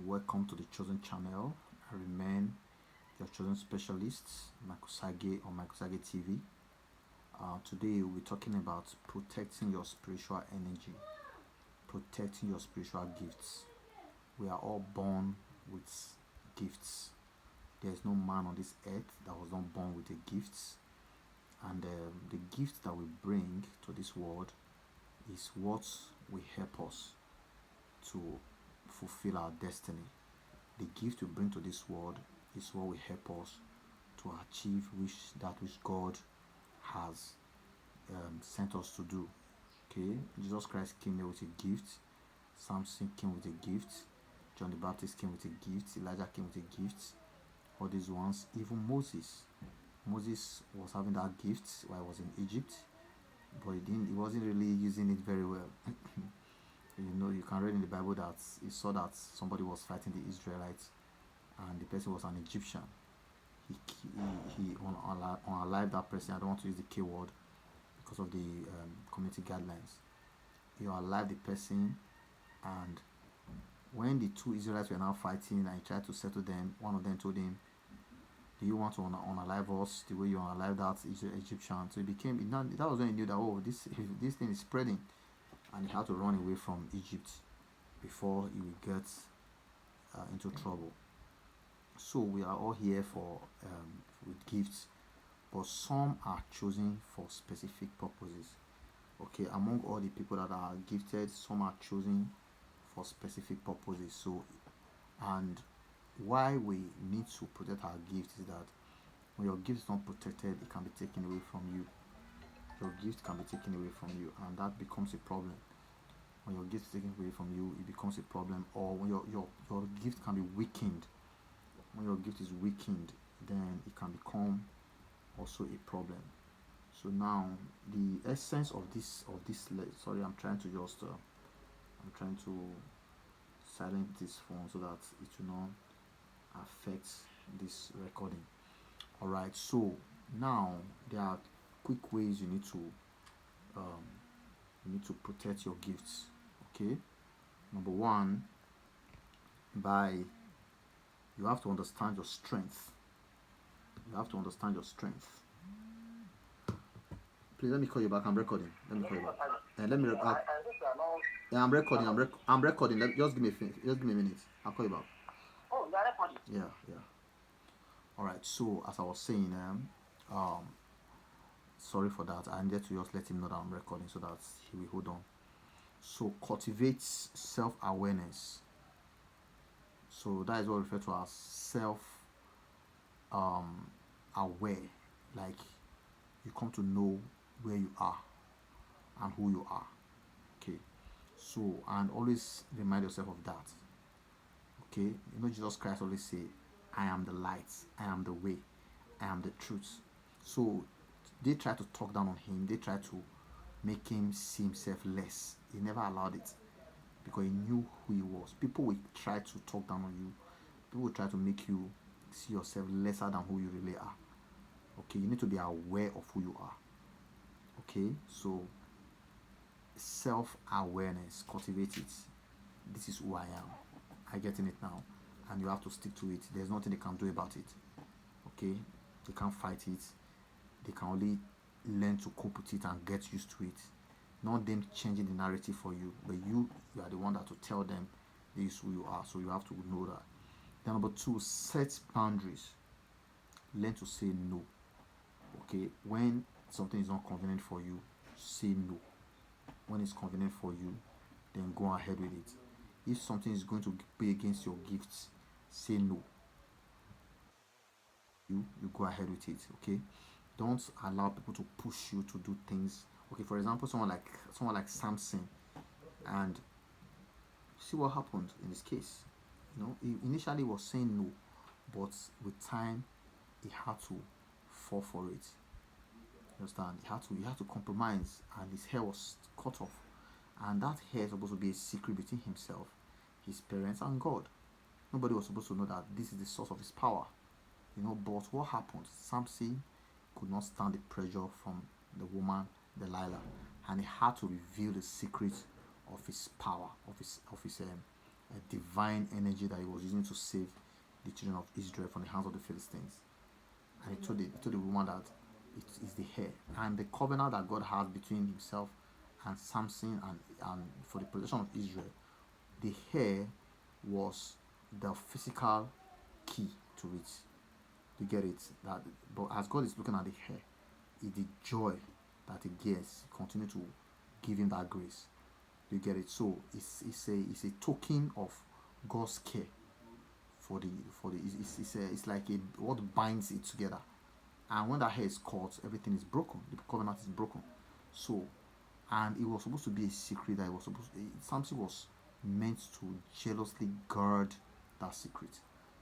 Welcome to the Chosen Channel. I remain your chosen specialist, Makusage on Makusage TV. Today we're talking about protecting your spiritual energy, protecting your spiritual gifts. We are all born with gifts. There is no man on this earth that was not born with a gift, and the gift that we bring to this world is what will help us to fulfill our destiny. The gift we bring to this world is what will help us to achieve that which God has sent us to do. Okay, Jesus Christ came here with a gift. Samson came with a gift. John the Baptist came with a gift. Elijah came with a gift. All these ones, even Moses. Moses was having that gift while he was in Egypt, but he wasn't really using it very well. You can read in the Bible that he saw that somebody was fighting the Israelites, and the person was an Egyptian. He unalived that person. I don't want to use the K word because of the community guidelines. He unalived the person, and when the two Israelites were now fighting and he tried to settle them, one of them told him, "Do you want to unalive us the way you unalived that Egyptian?" So that was when he knew that this thing is spreading, and he had to run away from Egypt before he would get into trouble. So we are all here with gifts, but some are chosen for specific purposes. Okay, among all the people that are gifted, some are chosen for specific purposes. So, and why we need to protect our gifts is that when your gift is not protected, it can be taken away from you. Your gift can be taken away from you, and that becomes a problem. When your gift is taken away from you, it becomes a problem. Or when your gift can be weakened. When your gift is weakened, then it can become also a problem. So now the essence of this sorry, I'm trying to silence this phone so that it will not affect this recording. All right, so now there are quick ways you need to protect your gifts. Okay, number one, you have to understand your strength. You have to understand your strength. Please let me call you back. I'm recording. Let me call you back. I'm recording. I'm recording. Just give me a minute. I'll call you back. Oh, you are recording. Yeah. All right. So as I was saying, sorry for that. I needed to just let him know that I'm recording so that he will hold on. So cultivate self-awareness. So that is what we refer to as self-aware. Like you come to know where you are and who you are. Okay. So, and always remind yourself of that. Okay. Jesus Christ always say, "I am the light, I am the way, I am the truth." So they try to talk down on him. They try to make him see himself less. He never allowed it because he knew who he was. People will try to talk down on you. People will try to make you see yourself lesser than who you really are. Okay, you need to be aware of who you are. Okay, so self-awareness, cultivate it. This is who I am. I'm getting it now, and you have to stick to it. There's nothing they can do about it. Okay, they can't fight it. They can only learn to cope with it and get used to it. Not them changing the narrative for you, but you are the one that to tell them this is who you are. So you have to know that. Then number two, set boundaries. Learn to say no. Okay, when something is not convenient for you, say no. When it's convenient for you, then go ahead with it. If something is going to be against your gifts, say no. You go ahead with it. Okay, don't allow people to push you to do things. Okay, for example, someone like Samson, and see what happened in this case. He initially was saying no, but with time he had to fall for it. You understand? He had to compromise, and his hair was cut off, and that hair is supposed to be a secret between himself, his parents, and God. Nobody was supposed to know that this is the source of his power. But what happened? Samson could not stand the pressure from the woman Delilah, and he had to reveal the secret of his power, of his a divine energy that he was using to save the children of Israel from the hands of the Philistines. And he told the woman that it is the hair. And the covenant that God has between himself and Samson and for the protection of Israel, the hair was the physical key to it. You get it? That, but as God is looking at the hair, it's the joy that he gets. Continue to give him that grace. You get it? So it's a token of God's care for the it's like a what binds it together. And when that hair is cut, everything is broken. The covenant is broken. So, and it was supposed to be a secret that it was supposed to, Samson was meant to jealously guard that secret.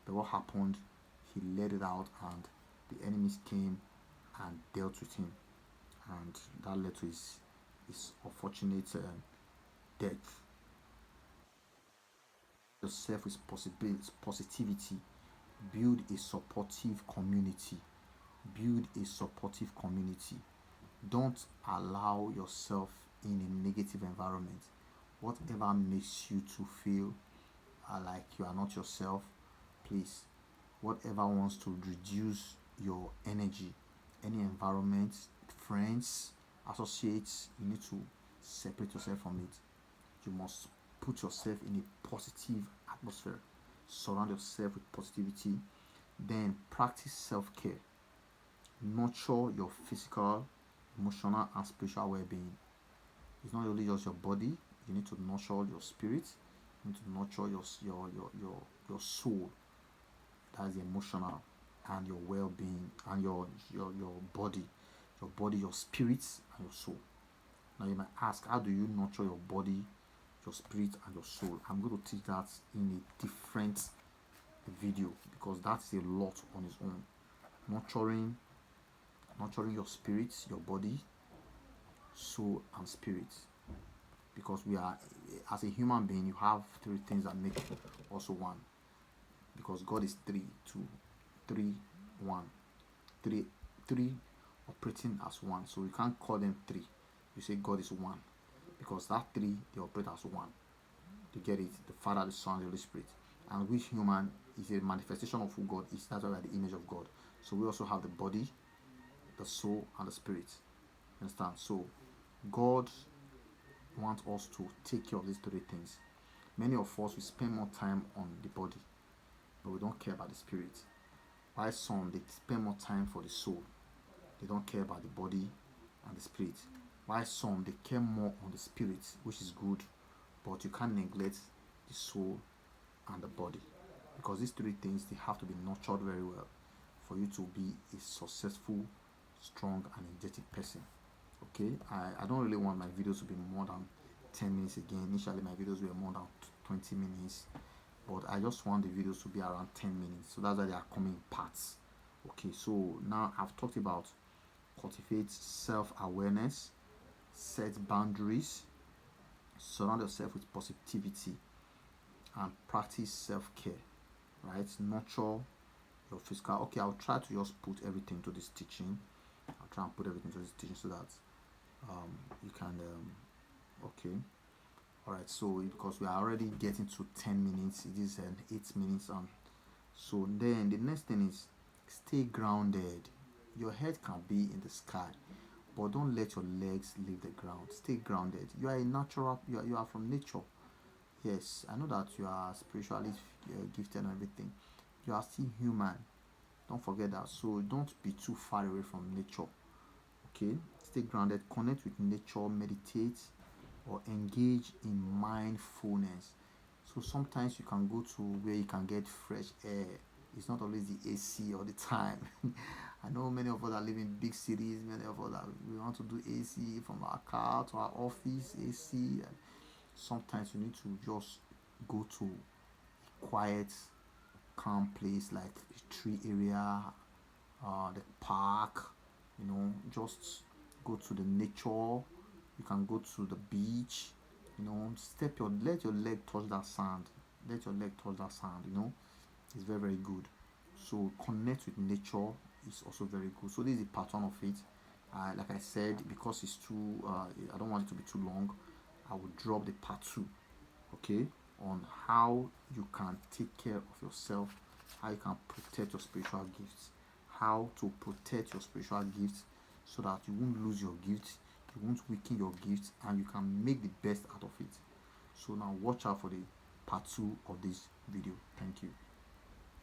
But what happened? He let it out, and the enemies came and dealt with him, and that led to his unfortunate death. Yourself with positivity. Build a supportive community. Build a supportive community. Don't allow yourself in a negative environment. Whatever makes you to feel like you are not yourself, please, whatever wants to reduce your energy, any environment, friends, associates, you need to separate yourself from it. You must put yourself in a positive atmosphere. Surround yourself with positivity. Then practice self-care. Nurture your physical, emotional, and spiritual well-being. It's not only just your body. You need to nurture your spirit. You need to nurture your soul. That's emotional, and your well-being, and your body, your spirit, and your soul. Now you might ask, how do you nurture your body, your spirit, and your soul? I'm going to teach that in a different video, because that's a lot on its own. Nurturing your spirit, your body, soul, and spirit. Because we are, as a human being, you have three things that make also one. Because God is three, two, three, one, three operating as one. So you can't call them three. You say God is one, because that three, they operate as one. You get it? The Father, the Son, the Holy Spirit. And which human is a manifestation of who God is. That's why we are the image of God. So we also have the body, the soul, and the spirit. Understand? So God wants us to take care of these three things. Many of us, we spend more time on the body, but we don't care about the spirit. While some, they spend more time for the soul. They don't care about the body and the spirit. While some, they care more on the spirit, which is good, but you can't neglect the soul and the body, because these three things, they have to be nurtured very well for you to be a successful, strong, and energetic person. Okay, I don't really want my videos to be more than 10 minutes again. Initially my videos were more than 20 minutes, but I just want the videos to be around 10 minutes, so that's why they are coming in parts. Okay, so now I've talked about cultivate self-awareness, set boundaries, surround yourself with positivity, and practice self-care. Right? Nurture your physical. Okay, I'll try to just put everything to this teaching. I'll try and put everything to this teaching so that you can okay, all right. So because we are already getting to 10 minutes, it is 8 minutes, and so then the next thing is stay grounded. Your head can be in the sky, but don't let your legs leave the ground. Stay grounded. You are a natural. You are from nature. Yes, I know that you are spiritually gifted and everything. You are still human. Don't forget that. So don't be too far away from nature. Okay, stay grounded. Connect with nature. Meditate or engage in mindfulness. So sometimes you can go to where you can get fresh air. It's not always the AC all the time. I know many of us that live in big cities. Many of us that we want to do AC from our car to our office, AC. And sometimes you need to just go to a quiet, calm place like a tree area, the park. Just go to the nature. You can go to the beach. Let your leg touch that sand. Let your leg touch that sand. It's very, very good. So connect with nature is also very good. So this is a part one of it. Like I said, because it's too I don't want it to be too long, I will drop the part two. Okay, on how you can take care of yourself, how you can protect your spiritual gifts, how to protect your spiritual gifts so that you won't lose your gifts, you won't weaken your gifts, and you can make the best out of it. So now watch out for the part 2 of this video. Thank you.